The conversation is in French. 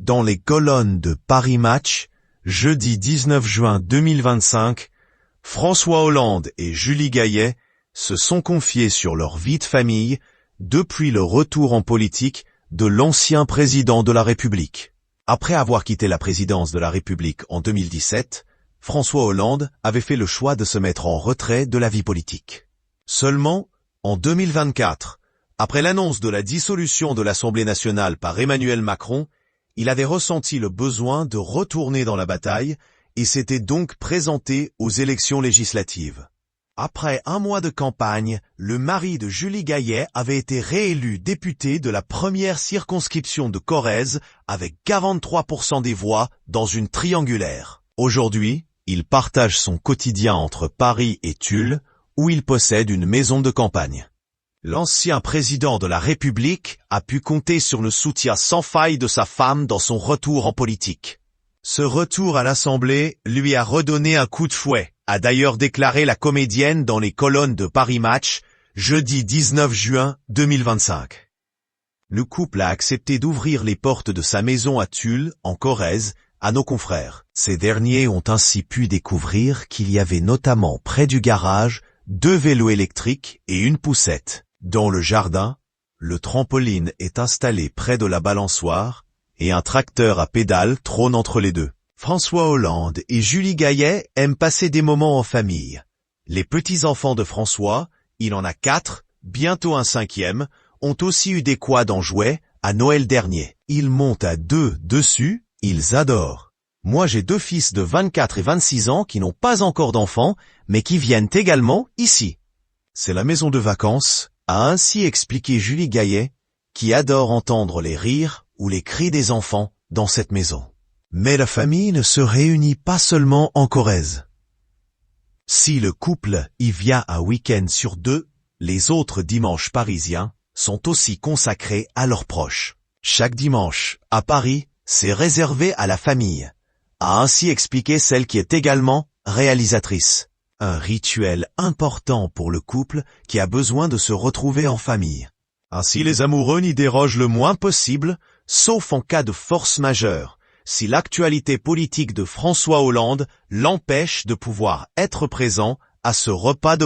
Dans les colonnes de Paris Match, jeudi 19 juin 2025, François Hollande et Julie Gaillet se sont confiés sur leur vie de famille depuis le retour en politique de l'ancien président de la République. Après avoir quitté la présidence de la République en 2017, François Hollande avait fait le choix de se mettre en retrait de la vie politique. Seulement, en 2024, après l'annonce de la dissolution de l'Assemblée nationale par Emmanuel Macron, il avait ressenti le besoin de retourner dans la bataille et s'était donc présenté aux élections législatives. Après un mois de campagne, le mari de Julie Gaillet avait été réélu député de la première circonscription de Corrèze avec 43% des voix dans une triangulaire. Aujourd'hui, il partage son quotidien entre Paris et Tulle, où il possède une maison de campagne. L'ancien président de la République a pu compter sur le soutien sans faille de sa femme dans son retour en politique. Ce retour à l'Assemblée lui a redonné un coup de fouet, a d'ailleurs déclaré la comédienne dans les colonnes de Paris Match, jeudi 19 juin 2025. Le couple a accepté d'ouvrir les portes de sa maison à Tulle, en Corrèze, à nos confrères. Ces derniers ont ainsi pu découvrir qu'il y avait notamment près du garage 2 vélos électriques et une poussette. Dans le jardin, le trampoline est installé près de la balançoire et un tracteur à pédales trône entre les deux. François Hollande et Julie Gaillet aiment passer des moments en famille. Les petits-enfants de François, il en a 4, bientôt un 5e, ont aussi eu des quads en jouets à Noël dernier. Ils montent à 2 dessus, ils adorent. Moi j'ai 2 fils de 24 et 26 ans qui n'ont pas encore d'enfants, mais qui viennent également ici. C'est la maison de vacances, a ainsi expliqué Julie Gaillet, qui adore entendre les rires ou les cris des enfants dans cette maison. Mais la famille ne se réunit pas seulement en Corrèze. Si le couple y vient un week-end sur 2, les autres dimanches parisiens sont aussi consacrés à leurs proches. Chaque dimanche, à Paris, c'est réservé à la famille, a ainsi expliqué celle qui est également réalisatrice. Un rituel important pour le couple qui a besoin de se retrouver en famille. Ainsi les amoureux n'y dérogent le moins possible, sauf en cas de force majeure, si l'actualité politique de François Hollande l'empêche de pouvoir être présent à ce repas dominical.